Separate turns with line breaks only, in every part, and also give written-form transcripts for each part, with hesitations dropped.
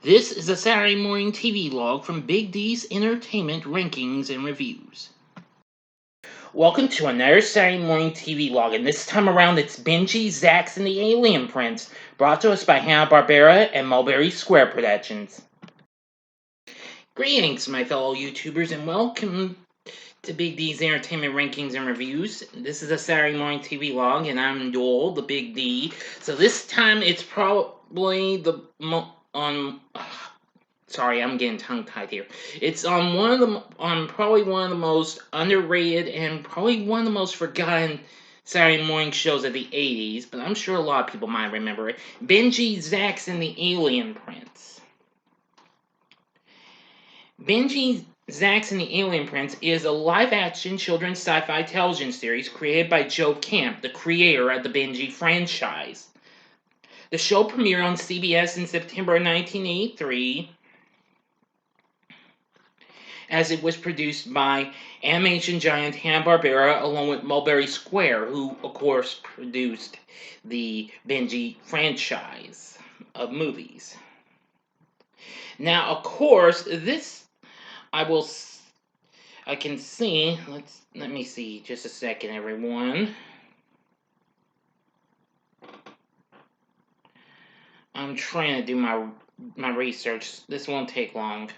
This is a Saturday Morning TVLog from Big D's Entertainment Rankings and Reviews. Welcome to another Saturday Morning TVLog, and this time around it's Benji, Zax, and the Alien Prince, brought to us by Hanna-Barbera and Mulberry Square Productions. Greetings, my fellow YouTubers, and welcome to Big D's Entertainment Rankings and Reviews. This is a Saturday Morning TVLog, and I'm Joel, the Big D. So this time it's probably sorry, I'm getting tongue-tied here. It's on probably one of the most underrated and probably one of the most forgotten Saturday morning shows of the 80s, but I'm sure a lot of people might remember it. Benji, Zax, and the Alien Prince. Benji, Zax, and the Alien Prince is a live-action children's sci-fi television series created by Joe Camp, the creator of the Benji franchise. The show premiered on CBS in September 1983, as it was produced by animation giant Hanna-Barbera along with Mulberry Square, who, of course, produced the Benji franchise of movies. Now, of course, this I can see. Let me see just a second, everyone. I'm trying to do my research. This won't take long.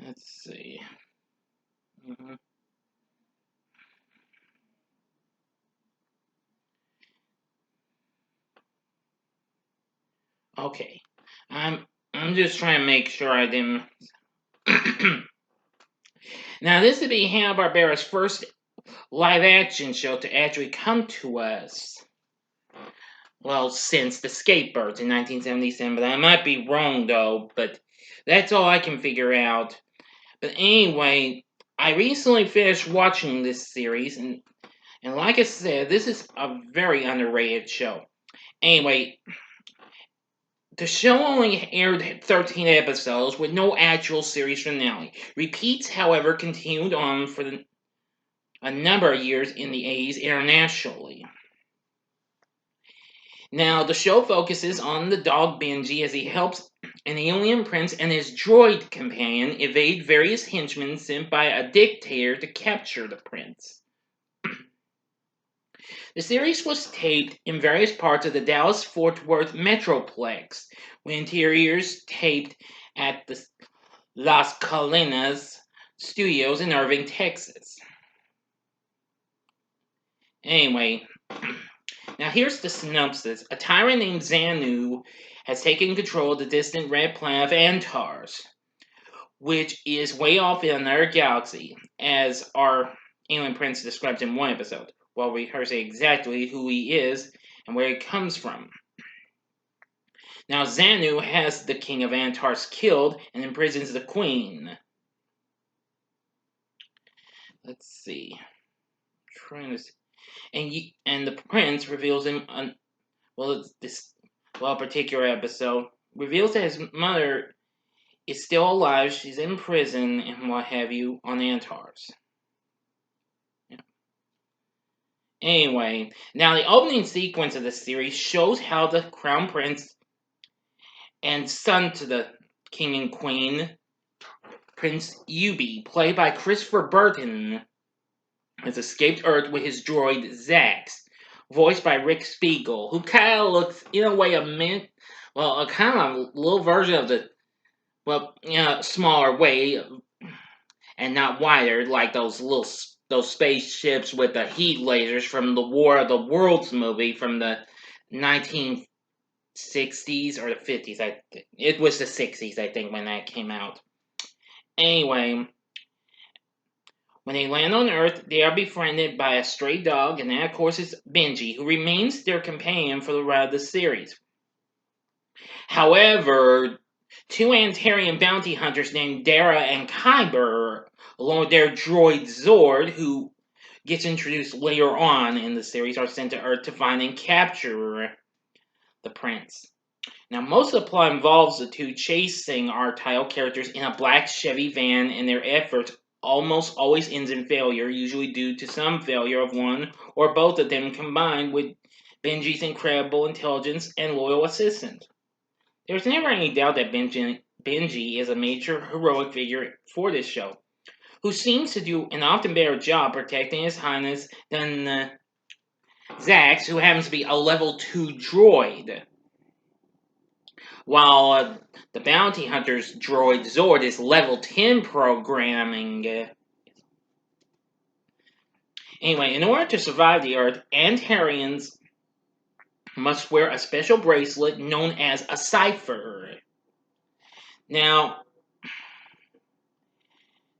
Let's see. Okay. I'm just trying to make sure I didn't. Now, this would be Hanna-Barbera's first live-action show to actually come to us. Well, since The Skatebirds in 1977, but I might be wrong though, but that's all I can figure out. But anyway, I recently finished watching this series, and like I said, this is a very underrated show. Anyway, the show only aired 13 episodes with no actual series finale. Repeats, however, continued on for a number of years in the 80s internationally. Now, the show focuses on the dog Benji as he helps an alien prince and his droid companion evade various henchmen sent by a dictator to capture the prince. The series was taped in various parts of the Dallas-Fort Worth Metroplex, with interiors taped at the Las Colinas Studios in Irving, Texas. Anyway, now here's the synopsis. A tyrant named Xanu has taken control of the distant red planet of Antars, which is way off in another galaxy, as our alien prince describes in one episode, while rehearsing exactly who he is and where he comes from. Now, Xanu has the king of Antars killed and imprisons the queen. Let's see. And the prince reveals him a particular episode reveals that his mother is still alive. She's in prison and what have you on Antars. Yeah. Anyway, now the opening sequence of the series shows how the crown prince and son to the king and queen, Prince Yubi, played by Christopher Burton, has escaped Earth with his droid Zax, voiced by Rick Spiegel, who kind of looks, in a way, a kind of little version of the, smaller way, and not wider, like those spaceships with the heat lasers from the War of the Worlds movie from the 1960s or the 50s. It was the 60s, I think, when that came out. Anyway, when they land on Earth, they are befriended by a stray dog, and that, of course, is Benji, who remains their companion for the rest of the series. However, two Antarian bounty hunters named Dara and Kyber, along with their droid Zord, who gets introduced later on in the series, are sent to Earth to find and capture the prince. Now, most of the plot involves the two chasing our title characters in a black Chevy van and their efforts almost always ends in failure, usually due to some failure of one or both of them combined with Benji's incredible intelligence and loyal assistant. There's never any doubt that Benji is a major heroic figure for this show, who seems to do an often better job protecting His Highness than Zax, who happens to be a level 2 droid, while the bounty hunter's droid Zord is level 10 programming. Anyway, in order to survive the Earth, Antarians must wear a special bracelet known as a cipher. Now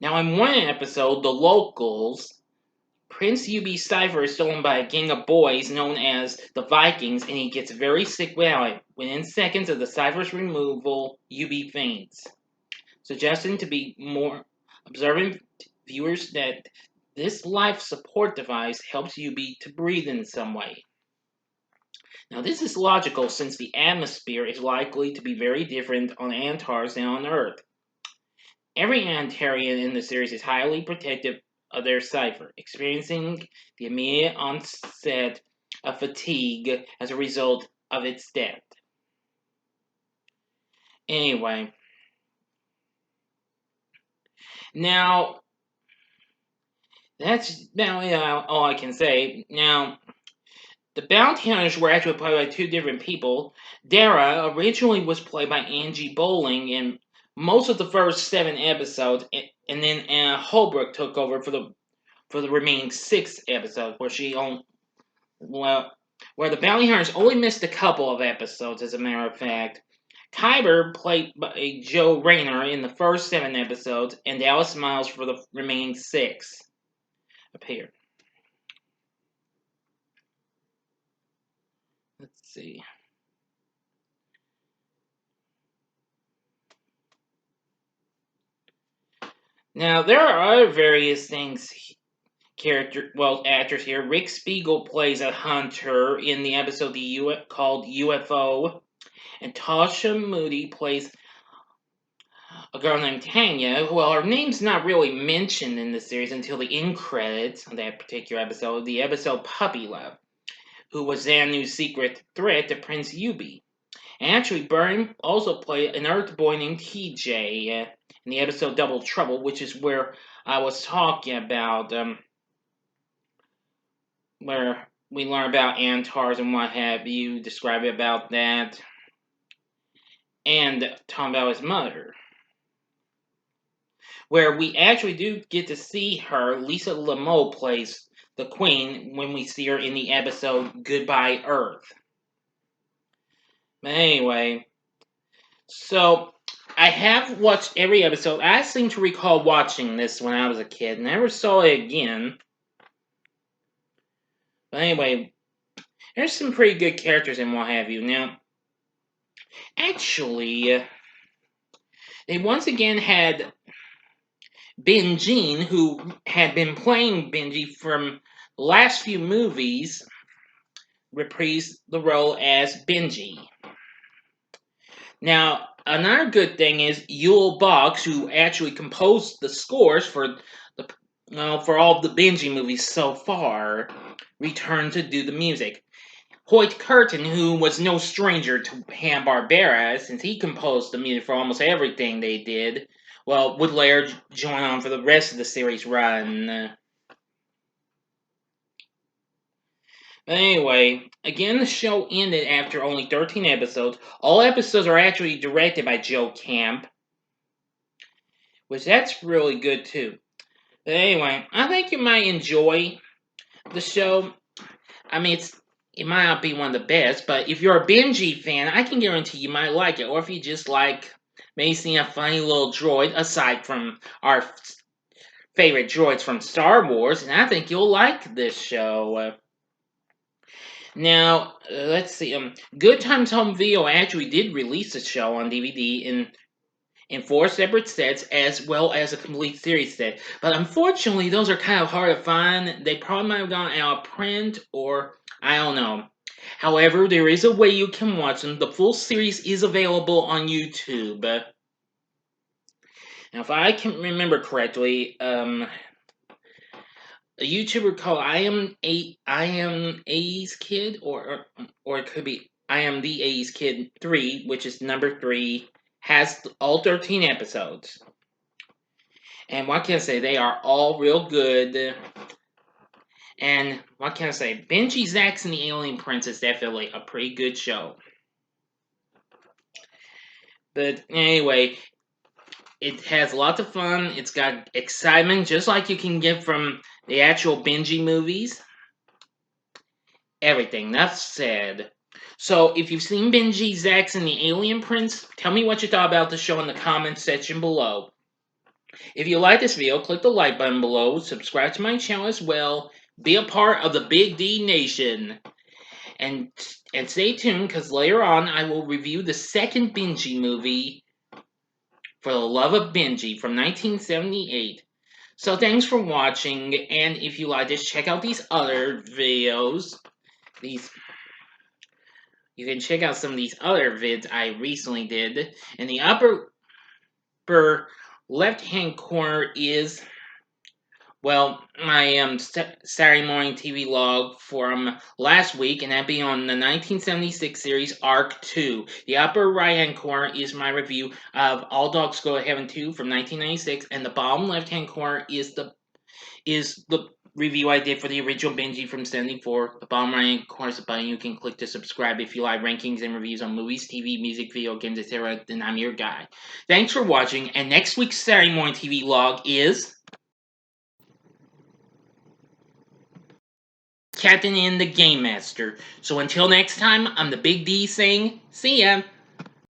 in one episode, The Locals, Prince UB's cipher is stolen by a gang of boys known as the Vikings, and he gets very sick without it. Within seconds of the cipher's removal, UB faints, suggesting to be more observant viewers that this life support device helps UB to breathe in some way. Now, this is logical since the atmosphere is likely to be very different on Antars than on Earth. Every Antarian in the series is highly protective of their cipher, experiencing the immediate onset of fatigue as a result of its death. Anyway, now that's all I can say. Now, the bounty hunters were actually played by two different people. Dara originally was played by Angie Bowling in most of the first 7 episodes, and then Anna Holbrook took over for the remaining 6 episodes, where the bounty hunters only missed a couple of episodes, as a matter of fact. Kyber played by Joe Rayner in the first 7 episodes, and Dallas Miles for the remaining 6 appeared. Let's see. Now, there are other various actors here. Rick Spiegel plays a hunter in the episode called UFO, and Tasha Moody plays a girl named Tanya. Well, her name's not really mentioned in the series until the end credits of that particular episode, the episode Puppy Love, who was Zanu's secret threat to Prince Yubi. And actually, Byrne also played an Earth boy named TJ in the episode Double Trouble, which is where I was talking about, where we learn about Antars and what have you, describe about that, and talking about his mother, where we actually do get to see her. Lisa Lamont plays the Queen when we see her in the episode Goodbye Earth. But anyway, so I have watched every episode. I seem to recall watching this when I was a kid. Never saw it again. But anyway, there's some pretty good characters and what have you. Now, actually, they once again had Benji, who had been playing Benji from the last few movies, reprise the role as Benji. Now, another good thing is Yul Box, who actually composed the scores for all the Benji movies so far, returned to do the music. Hoyt Curtin, who was no stranger to Hanna-Barbera, since he composed the music for almost everything they did, would later join on for the rest of the series run. But anyway, again, the show ended after only 13 episodes. All episodes are actually directed by Joe Camp, which that's really good too. But anyway, I think you might enjoy the show. I mean, it might not be one of the best, but if you're a Benji fan, I can guarantee you might like it. Or if you just like maybe seeing a funny little droid, aside from our favorite droids from Star Wars, and I think you'll like this show. Now, let's see. Good Times Home Video actually did release the show on DVD in 4 separate sets, as well as a complete series set. But unfortunately, those are kind of hard to find. They probably might have gone out of print, or I don't know. However, there is a way you can watch them. The full series is available on YouTube. Now, if I can remember correctly, a YouTuber called I am A's Kid, or it could be I am the A's Kid 3, which is number 3, has all 13 episodes. And what can I say? They are all real good. And what can I say? Benji, Zax, and the Alien Prince is definitely a pretty good show. But anyway, it has lots of fun. It's got excitement, just like you can get from the actual Benji movies. Everything. That's said. So, if you've seen Benji, Zax, and the Alien Prince, tell me what you thought about the show in the comments section below. If you like this video, click the like button below, subscribe to my channel as well, be a part of the Big D Nation, and stay tuned because later on I will review the second Benji movie, For the Love of Benji, from 1978. So thanks for watching, and if you like this, check out these other videos. You can check out some of these other vids I recently did. In the upper left-hand corner is, well, my Saturday Morning TVLog from last week, and that'd be on the 1976 series Arc 2. The upper right-hand corner is my review of All Dogs Go to Heaven 2 from 1996, and the bottom left-hand corner is the review I did for the original Benji from 74. The bottom right corner is a button you can click to subscribe if you like rankings and reviews on movies, TV, music, video games, etc. Then I'm your guy. Thanks for watching, and next week's Saturday Morning TVLog is Captain N the Game Master. So until next time, I'm the Big D saying, see ya!